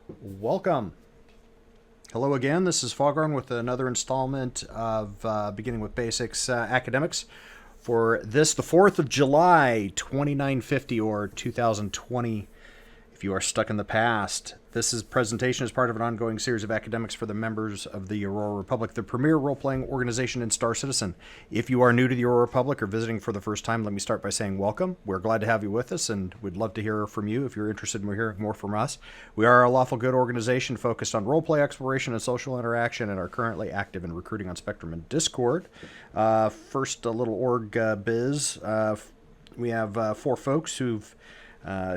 Welcome. Hello again. This is Foghorn with another installment of Beginning with Basics Academics for this, the 4th of July, 2950 or 2020. If you are stuck in the past, this presentation is part of an ongoing series of academics for the members of the Aurora Republic, the premier role-playing organization in Star Citizen. If you are new to the Aurora Republic or visiting for the first time, let me start by saying welcome. We're glad to have you with us, and we'd love to hear from you if you're interested in hearing more from us. We are a lawful good organization focused on roleplay exploration and social interaction, and are currently active in recruiting on Spectrum and Discord. First, a little org biz. We have 4 folks who've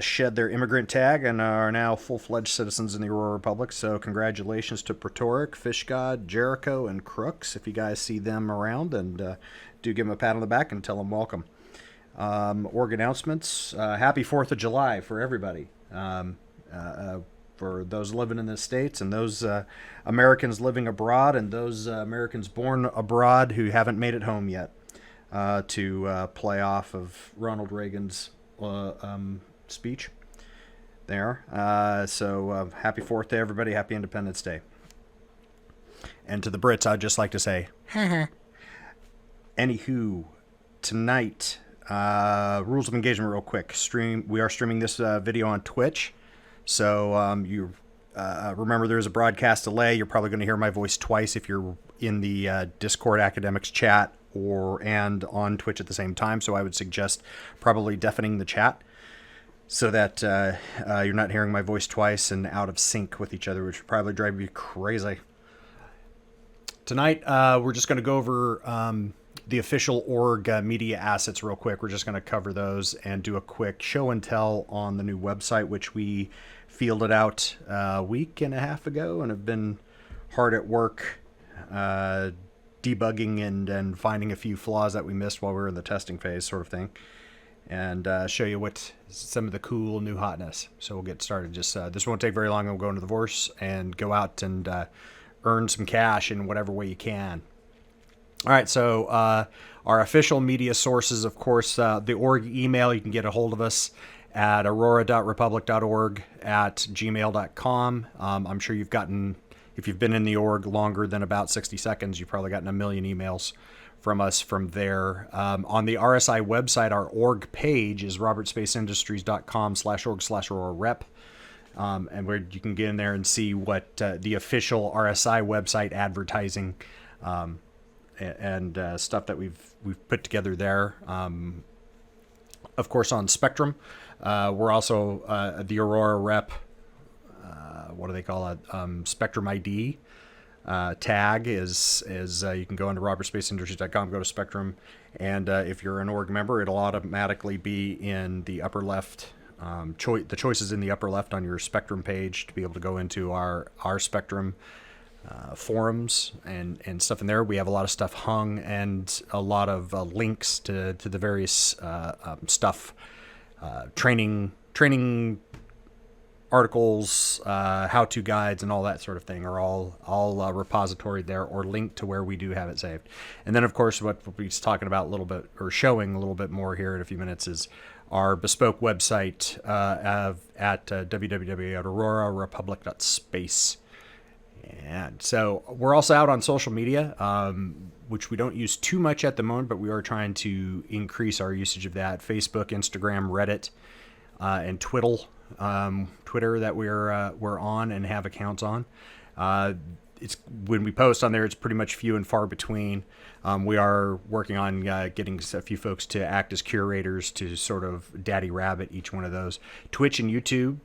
shed their immigrant tag and are now full-fledged citizens in the Aurora Republic. So congratulations to Pretoric, Fish God, Jericho, and Crooks. If you guys see them around, and do give them a pat on the back and tell them welcome. Org announcements. Happy 4th of July for everybody. For those living in the States and those Americans living abroad and those Americans born abroad who haven't made it home yet, to play off of Ronald Reagan's speech there. So happy 4th to everybody. Happy Independence Day. And to the Brits, I'd just like to say, anywho, tonight, rules of engagement real quick. We are streaming this video on Twitch. So you remember there's a broadcast delay. You're probably going to hear my voice twice if you're in the Discord Academics chat and on Twitch at the same time. So I would suggest probably deafening the chat so that you're not hearing my voice twice and out of sync with each other, which would probably drive you crazy. Tonight, we're just going to go over the official org media assets real quick. We're just going to cover those and do a quick show and tell on the new website, which we fielded out a week and a half ago and have been hard at work debugging and finding a few flaws that we missed while we were in the testing phase, sort of thing, and show you what some of the cool new hotness. So we'll get started. Just this won't take very long. We'll go into the Vorse and go out and earn some cash in whatever way you can. All right, so our official media sources, of course, the org email, you can get a hold of us at aurora.republic.org at gmail.com. I'm sure you've gotten, if you've been in the org longer than about 60 seconds, you've probably gotten a million emails from us from there. On the RSI website, our org page is robertspaceindustriescom/org/aurora-rep. And where you can get in there and see what the official RSI website advertising and stuff that we've put together there. Of course, on Spectrum, we're also the Aurora Rep. What do they call it? Spectrum ID tag is you can go into robertspaceindustries.com, go to Spectrum, and if you're an org member, it'll automatically be in the upper left. The choices in the upper left on your Spectrum page to be able to go into our Spectrum forums and stuff in there. We have a lot of stuff hung and a lot of links to the various stuff, training articles, how-to guides, and all that sort of thing are all repositoried there or linked to where we do have it saved. And then, of course, what we'll be talking about a little bit, or showing a little bit more here in a few minutes, is our bespoke website at www.aurorarepublic.space. And so we're also out on social media, which we don't use too much at the moment, but we are trying to increase our usage of that. Facebook, Instagram, Reddit, and Twitter that we're on and have accounts on. It's when we post on there, it's pretty much few and far between. We are working on getting a few folks to act as curators to sort of daddy rabbit each one of those. Twitch and YouTube,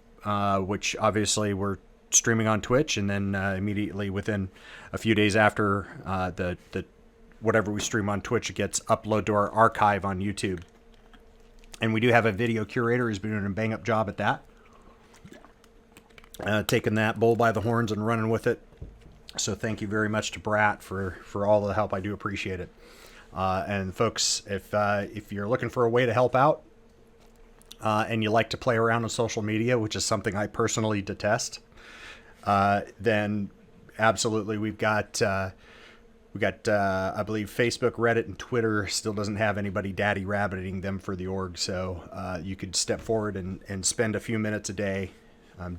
which obviously we're streaming on Twitch, and then immediately within a few days after the whatever we stream on Twitch, it gets uploaded to our archive on YouTube. And we do have a video curator who's been doing a bang-up job at that. Taking that bull by the horns and running with it. So thank you very much to Brat for all the help. I do appreciate it. And folks, if you're looking for a way to help out and you like to play around on social media, which is something I personally detest, then absolutely we've got I believe Facebook, Reddit, and Twitter still doesn't have anybody daddy rabbiting them for the org. So you could step forward and spend a few minutes a day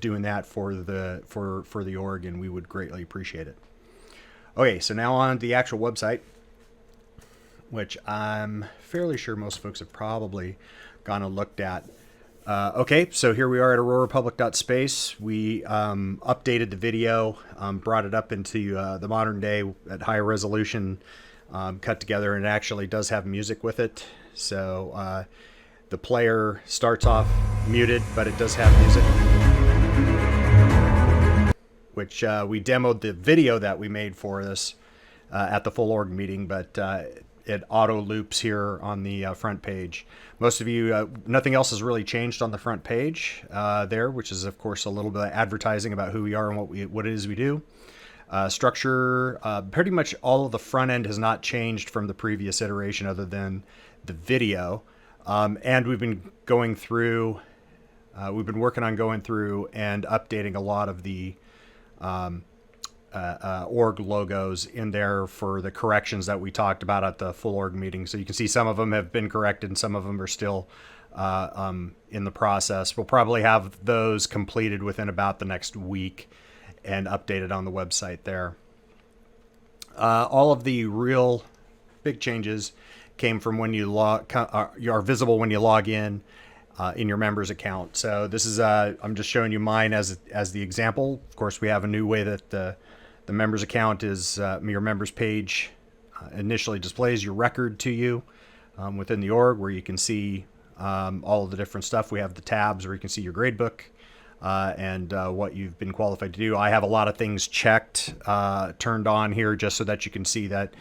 doing that for the org, and we would greatly appreciate it. Okay, so now on the actual website, which I'm fairly sure most folks have probably gone and looked at. Okay, so here we are at aurorapublic.space. We updated the video, brought it up into the modern day at higher resolution, cut together, and it actually does have music with it. So the player starts off muted, but it does have music, which we demoed the video that we made for this at the full org meeting, but it auto loops here on the front page. Most of you, nothing else has really changed on the front page there, which is of course a little bit of advertising about who we are and what it is we do. Structure, pretty much all of the front end has not changed from the previous iteration other than the video. And we've been going through, we've been working on going through and updating a lot of the org logos in there for the corrections that we talked about at the full org meeting. So you can see some of them have been corrected and some of them are still in the process. We'll probably have those completed within about the next week and updated on the website there. All of the real big changes came from when you are visible when you log in your members account. So this is I'm just showing you mine as the example. Of course, we have a new way that the members account is your members page initially displays your record to you within the org, where you can see all of the different stuff. We have the tabs where you can see your gradebook and what you've been qualified to do. I have a lot of things checked, turned on here, just so that you can see that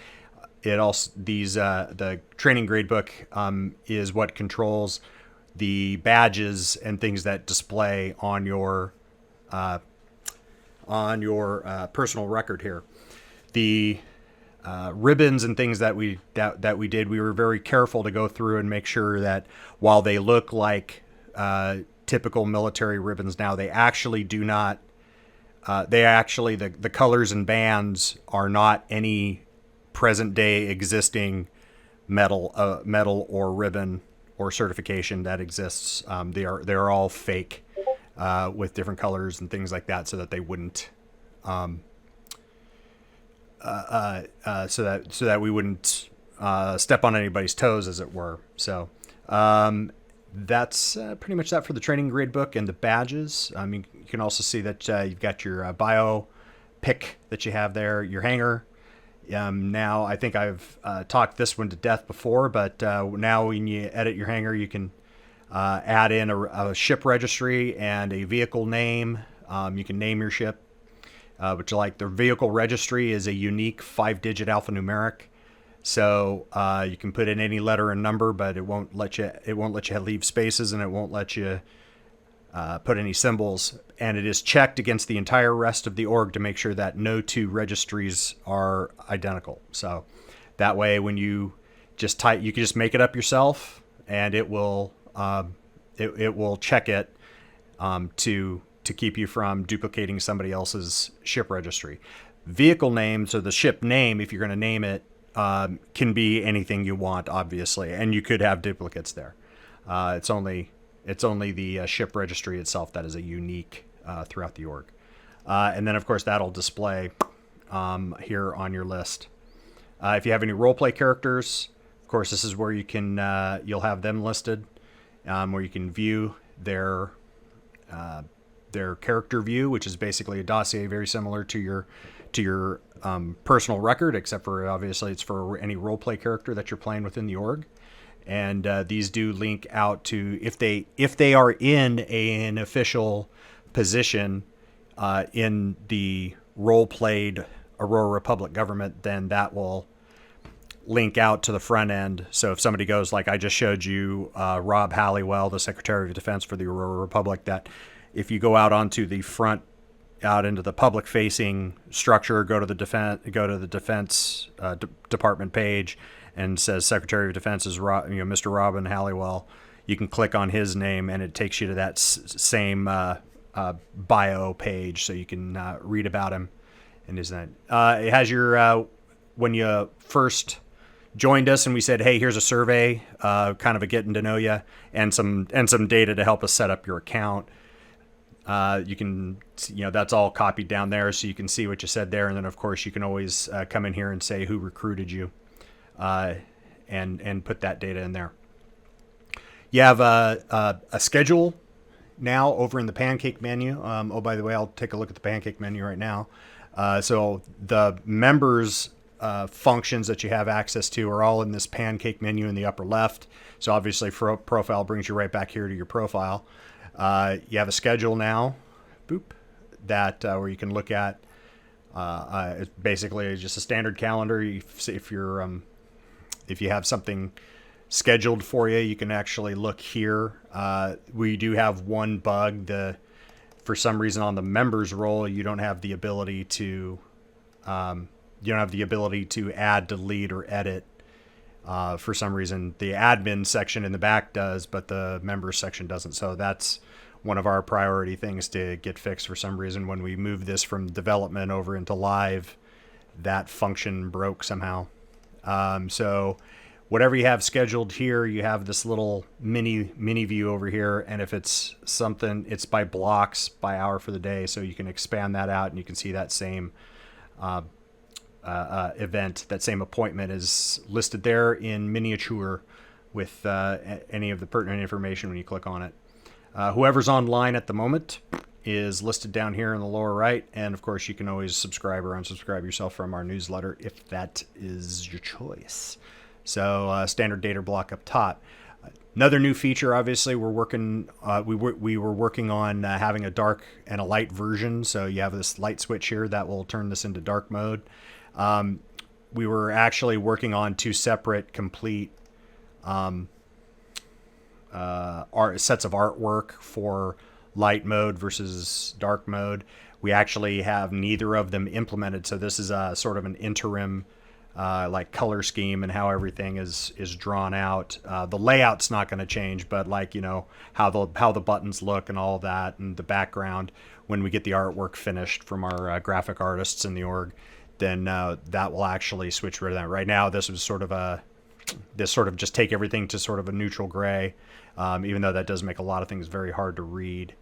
it also the training gradebook is what controls the badges and things that display on your personal record here. The ribbons and things that we did, we were very careful to go through and make sure that while they look like typical military ribbons now, they actually do not. The colors and bands are not any present day existing medal or ribbon or certification that exists. They're all fake with different colors and things like that, so that they wouldn't so that we wouldn't step on anybody's toes, as it were. So that's pretty much that for the training grade book and the badges. You can also see that you've got your bio pick that you have there, your hanger. Now, I think I've talked this one to death before, but now when you edit your hanger, you can add in a ship registry and a vehicle name. You can name your ship, which, like, the vehicle registry is a unique 5-digit alphanumeric. So you can put in any letter and number, but it won't let you leave spaces, and it won't let you put any symbols. And it is checked against the entire rest of the org to make sure that no two registries are identical. So that way, when you just type, you can just make it up yourself, and it will it will check it to keep you from duplicating somebody else's ship registry. Vehicle names, or the ship name, if you're going to name it, can be anything you want, obviously, and you could have duplicates there. It's only the ship registry itself that is a unique throughout the org. And then, of course, that'll display here on your list. If you have any roleplay characters, of course, this is where you can you'll have them listed, where you can view their character view, which is basically a dossier very similar to your personal record, except for obviously it's for any roleplay character that you're playing within the org. And these do link out to, if they are in an official position in the role-played Aurora Republic government, then that will link out to the front end. So if somebody goes, like I just showed you, Rob Halliwell, the Secretary of Defense for the Aurora Republic, that if you go out onto the front, out into the public-facing structure, go to the defense department page, and says Secretary of Defense is Mr. Robin Halliwell, you can click on his name, and it takes you to that same bio page, so you can read about him and his name. It has your when you first joined us, and we said, hey, here's a survey, kind of a getting to know you, and some data to help us set up your account. You can, that's all copied down there, so you can see what you said there. And then, of course, you can always come in here and say who recruited you, and put that data in there. You have a schedule now over in the Pancake menu. Oh, by the way, I'll take a look at the Pancake menu right now. So the members functions that you have access to are all in this Pancake menu in the upper left. So obviously, profile brings you right back here to your profile. You have a schedule now, boop, that where you can look at. It's basically just a standard calendar. If you have something scheduled for you, you can actually look here. We do have one bug. For some reason on the members role, you don't have the ability to add, delete, or edit. For some reason, the admin section in the back does, but the members section doesn't. So that's one of our priority things to get fixed. For some reason, when we moved this from development over into live, that function broke somehow. So whatever you have scheduled here, you have this little mini view over here. And if it's something, it's by blocks, by hour for the day. So you can expand that out and you can see that same event, that same appointment is listed there in miniature with any of the pertinent information when you click on it. Whoever's online at the moment is listed down here in the lower right. And of course, you can always subscribe or unsubscribe yourself from our newsletter if that is your choice. So standard data block up top. Another new feature, obviously, we were working on having a dark and a light version. So you have this light switch here that will turn this into dark mode. We were actually working on two separate complete sets of artwork for light mode versus dark mode. We actually have neither of them implemented. So this is a sort of an interim like color scheme and how everything is drawn out. The layout's not going to change, but how the buttons look and all that, and the background when we get the artwork finished from our graphic artists in the org, then that will actually switch rid of that. Right now, this sort of just take everything to sort of a neutral gray, even though that does make a lot of things very hard to read.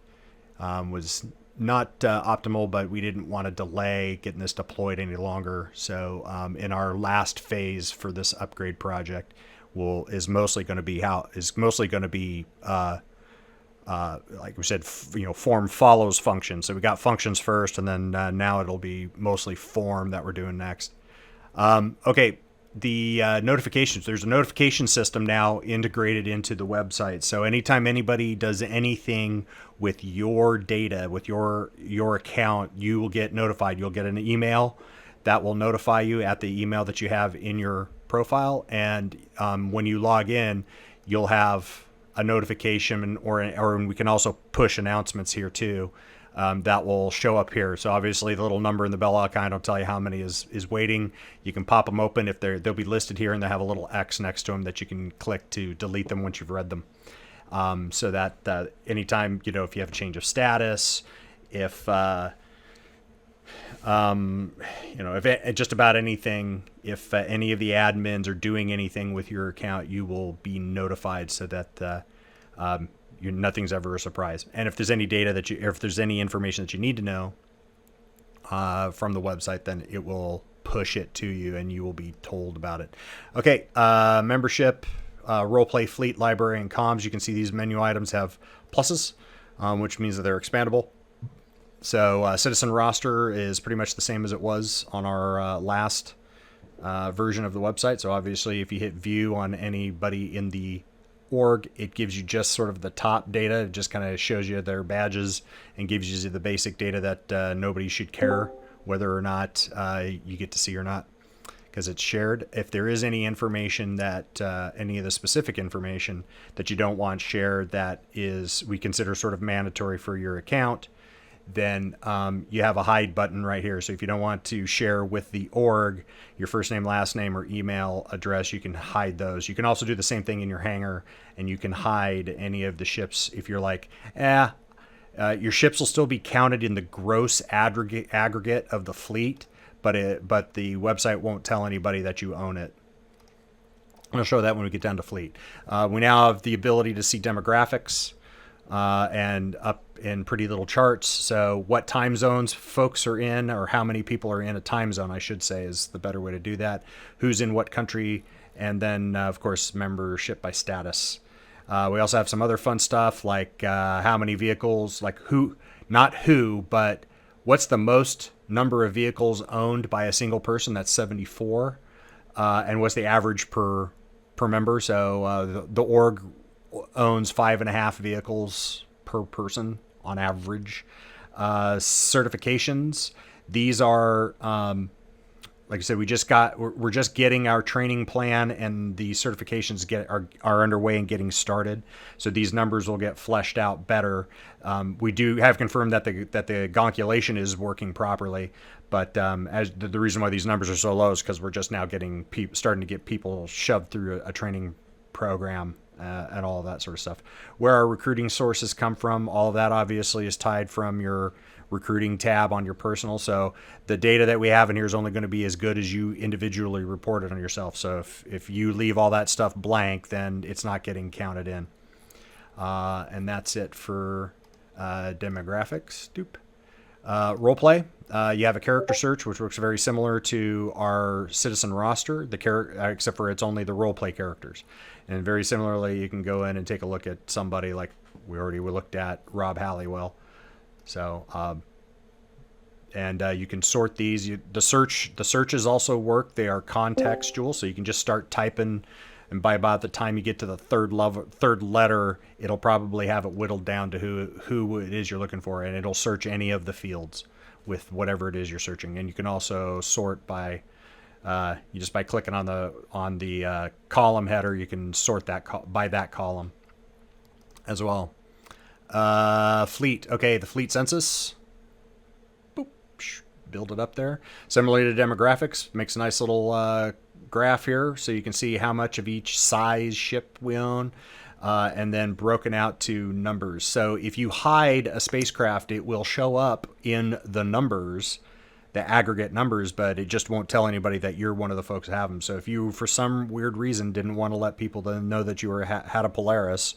Was not optimal, but we didn't want to delay getting this deployed any longer. So in our last phase for this upgrade project, is mostly going to be like we said, form follows function. So we got functions first, and then now it'll be mostly form that we're doing next. Okay. The notifications, there's a notification system now integrated into the website. So anytime anybody does anything with your data, with your account, you will get notified. You'll get an email that will notify you at the email that you have in your profile. And when you log in, you'll have a notification, or we can also push announcements here too. That will show up here. So obviously the little number in the bell icon will tell you how many is waiting. You can pop them open if they'll be listed here, and they have a little X next to them that you can click to delete them once you've read them. So that anytime, if you have a change of status, if just about anything, if any of the admins are doing anything with your account, you will be notified so that nothing's ever a surprise. And if there's any data if there's any information that you need to know from the website, then it will push it to you and you will be told about it. Okay, membership, roleplay, fleet, library, and comms. You can see these menu items have pluses, which means that they're expandable. So citizen roster is pretty much the same as it was on our last version of the website. So obviously if you hit view on anybody in the org, it gives you just sort of the top data. It just kind of shows you their badges and gives you the basic data that nobody should care whether or not you get to see or not, because it's shared. If there is any information that any of the specific information that you don't want shared that we consider sort of mandatory for your account, then you have a hide button right here. So if you don't want to share with the org your first name, last name, or email address, you can hide those. You can also do the same thing in your hangar, and you can hide any of the ships if you're like, your ships will still be counted in the gross aggregate of the fleet, but the website won't tell anybody that you own it. I'll show that when we get down to fleet. We now have the ability to see demographics. and up in pretty little charts. So what time zones folks are in, or how many people are in a time zone, I should say, is the better way to do that. Who's in what country, and then, of course, membership by status. We also have some other fun stuff like how many vehicles, like who, not who, but what's the most number of vehicles owned by a single person? That's 74. And what's the average per member? So the org owns 5.5 vehicles per person on average. Certifications. These are, like I said, we're just getting our training plan, and the certifications are underway and getting started. So these numbers will get fleshed out better. We do have confirmed that the gonculation is working properly, but as the reason why these numbers are so low is because we're just now starting to get people shoved through a training program. And all of that sort of stuff. Where our recruiting sources come from, all of that obviously is tied from your recruiting tab on your personal. So the data that we have in here is only going to be as good as you individually reported on yourself. So if you leave all that stuff blank, then it's not getting counted in. And that's it for demographics. Roleplay. You have a character search, which works very similar to our citizen roster, except for it's only the roleplay characters. And very similarly, you can go in and take a look at somebody like we looked at Rob Halliwell. So, and you can sort these. The searches also work. They are contextual, so you can just start typing, and by about the time you get to the third letter, it'll probably have it whittled down to who it is you're looking for, and it'll search any of the fields with whatever it is you're searching. And you can also sort by by clicking on the column header, you can sort that by that column as well. Fleet. Okay, the fleet census. Boop, build it up there. Similarly to demographics, makes a nice little graph here, so you can see how much of each size ship we own, and then broken out to numbers. So if you hide a spacecraft, it will show up in the numbers, the aggregate numbers, but it just won't tell anybody that you're one of the folks who have them. So if you, for some weird reason, didn't want to let people know that you had a Polaris,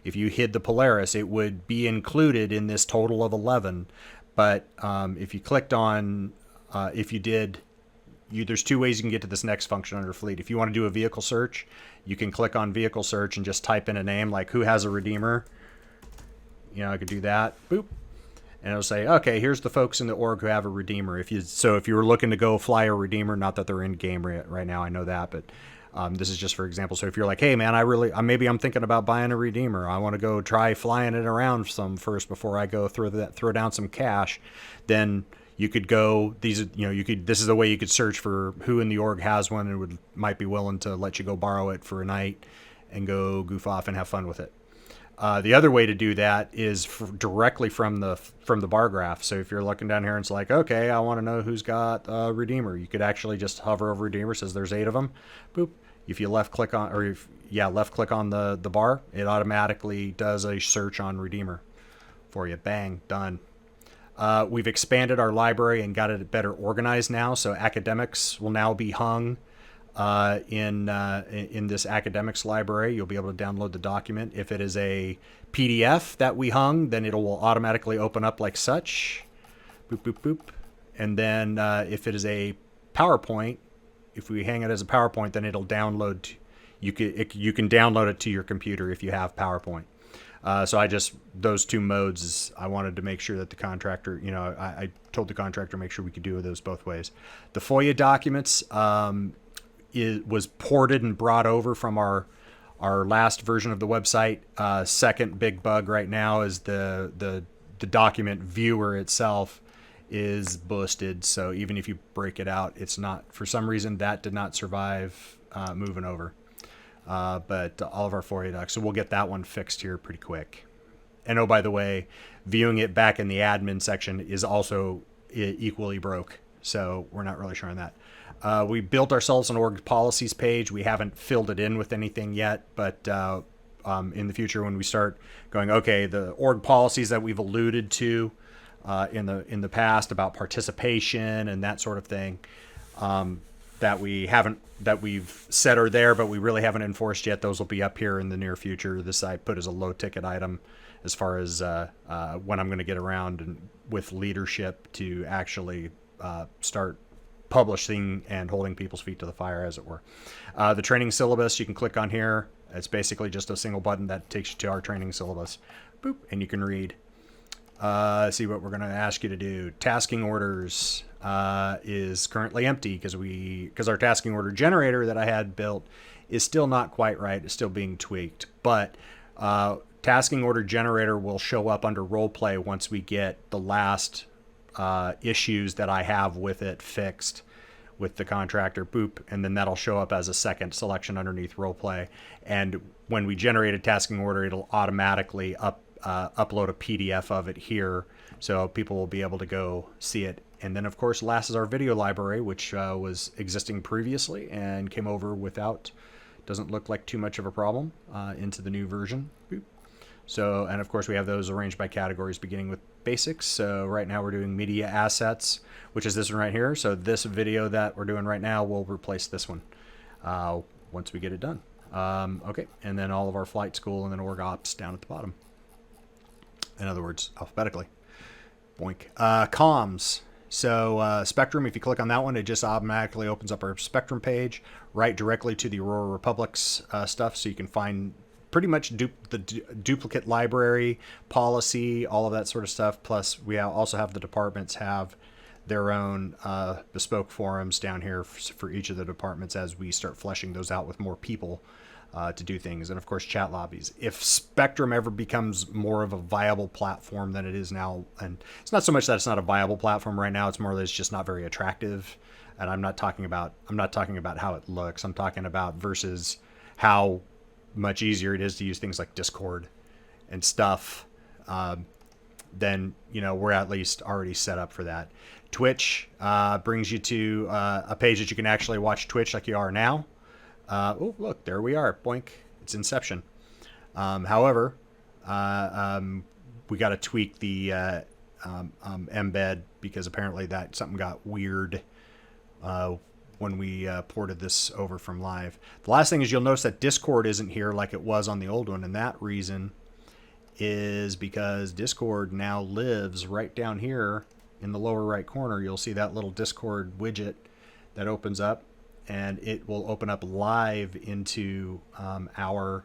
if you hid the Polaris, it would be included in this total of 11. But if you clicked on, there's two ways you can get to this next function under fleet. If you want to do a vehicle search, you can click on vehicle search and just type in a name like who has a Redeemer. I could do that. Boop. And it'll say, okay, here's the folks in the org who have a Redeemer. If you were looking to go fly a Redeemer, not that they're in game right now, I know that, but this is just for example. So if you're like, hey man, maybe I'm thinking about buying a Redeemer. I want to go try flying it around some first before I go throw down some cash. Then you could go. This is a way you could search for who in the org has one and might be willing to let you go borrow it for a night and go goof off and have fun with it. The other way to do that is directly from the bar graph. So if you're looking down here and it's like, okay, I want to know who's got a Redeemer, you could actually just hover over Redeemer. Says there's 8 of them. Boop. If you left click on the bar, it automatically does a search on Redeemer for you. Bang, done. We've expanded our library and got it better organized now. So academics will now be hung in this academics library. You'll be able to download the document. If it is a PDF that we hung, then it will automatically open up like such. Boop, boop, boop. And then if it is a PowerPoint, if we hang it as a PowerPoint, then it'll download. You can download it to your computer if you have PowerPoint. So those two modes, I wanted to make sure that the contractor, I told the contractor make sure we could do those both ways. The FOIA documents was ported and brought over from our last version of the website. Second big bug right now is the document viewer itself is busted. So even if you break it out, it's not, for some reason that did not survive moving over. But all of our FOIA docs. So we'll get that one fixed here pretty quick. And oh, by the way, viewing it back in the admin section is also equally broke. So we're not really sure on that. We built ourselves an org policies page. We haven't filled it in with anything yet, but in the future when we start going, okay, the org policies that we've alluded to in the past about participation and that sort of thing, that we've said are there, but we really haven't enforced yet. Those will be up here in the near future. This I put as a low ticket item as far as when I'm going to get around and with leadership to actually start publishing and holding people's feet to the fire, as it were. The training syllabus, you can click on here. It's basically just a single button that takes you to our training syllabus. Boop, and you can read. See what we're going to ask you to do. Tasking orders is currently empty because our tasking order generator that I had built is still not quite right. It's still being tweaked. But tasking order generator will show up under Roleplay once we get the last issues that I have with it fixed with the contractor. Boop, and then that'll show up as a second selection underneath Roleplay. And when we generate a tasking order, it'll automatically upload a PDF of it here, so people will be able to go see it. And then, of course, last is our video library, which was existing previously and came over without, doesn't look like too much of a problem into the new version. Boop. So, and of course, we have those arranged by categories, beginning with basics. So right now we're doing media assets, which is this one right here. So this video that we're doing right now will replace this one once we get it done. Okay, and then all of our flight school and then org ops down at the bottom. In other words, alphabetically. Boink. Comms. So Spectrum, if you click on that one, it just automatically opens up our Spectrum page right directly to the Aurora Republic's stuff. So you can find pretty much the duplicate library, policy, all of that sort of stuff. Plus, we also have the departments have their own bespoke forums down here for each of the departments as we start fleshing those out with more people to do things. And of course, chat lobbies. If Spectrum ever becomes more of a viable platform than it is now, and it's not so much that it's not a viable platform right now, it's more that it's just not very attractive. And I'm not talking about how it looks. I'm talking about versus how much easier it is to use things like Discord and stuff. Then, we're at least already set up for that. Twitch brings you to a page that you can actually watch Twitch like you are now. Oh, look, there we are. Boink. It's Inception. However, we got to tweak the embed because apparently that something got weird when we ported this over from live. The last thing is you'll notice that Discord isn't here like it was on the old one, and that reason is because Discord now lives right down here in the lower right corner. You'll see that little Discord widget that opens up, and it will open up live into our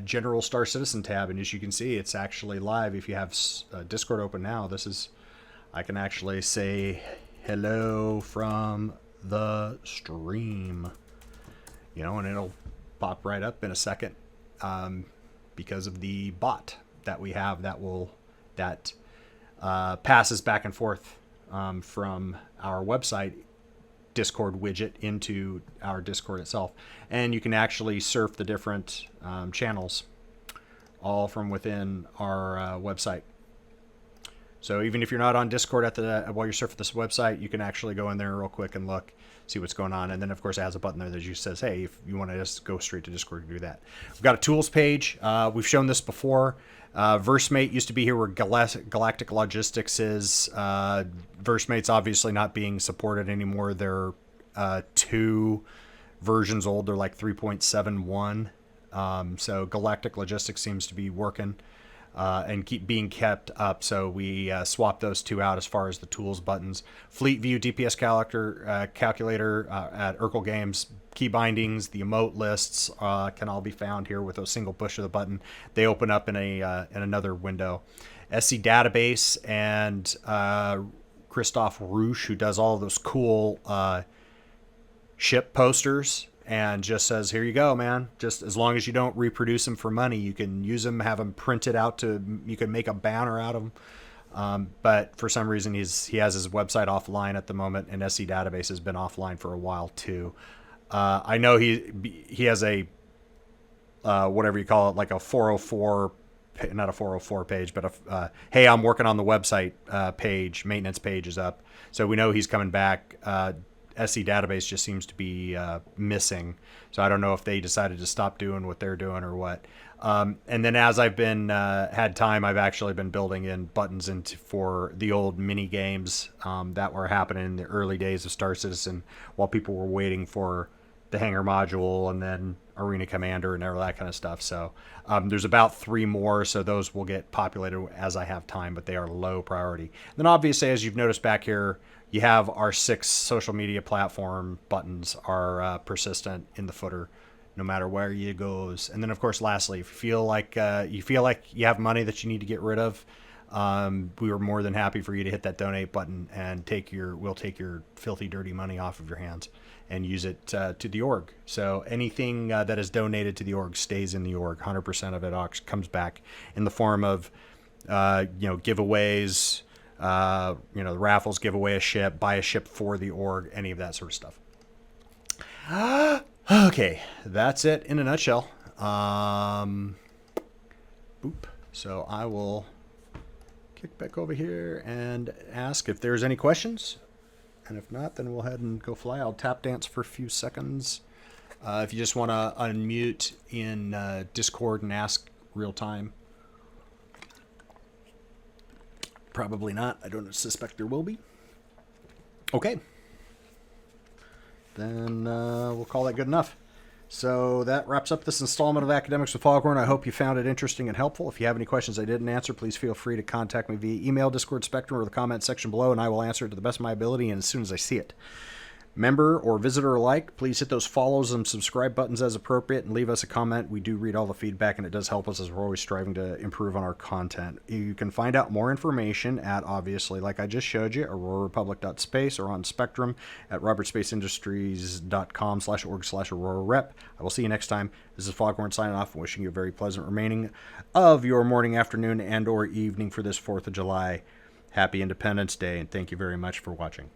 General Star Citizen tab. And as you can see, it's actually live. If you have Discord open now, I can actually say hello from the stream, and it'll pop right up in a second because of the bot that we have that passes back and forth from our website Discord widget into our Discord itself. And you can actually surf the different channels all from within our website. So even if you're not on Discord while you're surfing this website, you can actually go in there real quick and look, see what's going on. And then, of course, it has a button there that just says, hey, if you want to just go straight to Discord, you can do that. We've got a tools page. We've shown this before. VerseMate used to be here where Galactic Logistics is. VerseMate's obviously not being supported anymore. They're 2 versions old. They're like 3.71. So Galactic Logistics seems to be working and keep being kept up. So we swapped those 2 out as far as the tools buttons. Fleet View DPS calculator at Urkel Games. Key bindings, the emote lists can all be found here with a single push of the button. They open up in another window. SC Database and Christoph Roosh, who does all of those cool ship posters and just says, here you go, man. Just as long as you don't reproduce them for money, you can use them, have them printed out you can make a banner out of them. But for some reason, he has his website offline at the moment, and SC Database has been offline for a while too. I know he has a whatever you call it, like a 404, not a 404 page, but a hey, I'm working on the website page. Maintenance page is up, so we know he's coming back. SC Database just seems to be missing, so I don't know if they decided to stop doing what they're doing or what. And then as I've been had time, I've actually been building in buttons for the old mini games that were happening in the early days of Star Citizen while people were waiting for the hangar module, and then Arena Commander and all that kind of stuff. So there's about 3 more, so those will get populated as I have time, but they are low priority. And then obviously, as you've noticed back here, you have our 6 social media platform buttons are persistent in the footer, no matter where you goes. And then, of course, lastly, if you feel like you have money that you need to get rid of, we are more than happy for you to hit that donate button and we'll take your filthy, dirty money off of your hands and use it to the org. So anything that is donated to the org stays in the org. 100% of it comes back in the form of giveaways. The raffles, give away a ship, buy a ship for the org, any of that sort of stuff. Okay, that's it in a nutshell. So I will kick back over here and ask if there's any questions. And if not, then we'll head and go fly. I'll tap dance for a few seconds. If you just want to unmute in Discord and ask real time. Probably not. I don't suspect there will be. Okay. Then we'll call that good enough. So that wraps up this installment of Academics with Foghorn. I hope you found it interesting and helpful. If you have any questions I didn't answer, please feel free to contact me via email, Discord, Spectrum, or the comment section below, and I will answer it to the best of my ability and as soon as I see it. Member or visitor alike, please hit those follows and subscribe buttons as appropriate and leave us a comment. We do read all the feedback, and it does help us as we're always striving to improve on our content. You can find out more information at, obviously, like I just showed you, aurorarepublic.space, or on Spectrum at robertspaceindustriescom/org/aurorarep. I will see you next time. This is Foghorn signing off and wishing you a very pleasant remaining of your morning, afternoon, and or evening for this 4th of July. Happy Independence Day, and thank you very much for watching.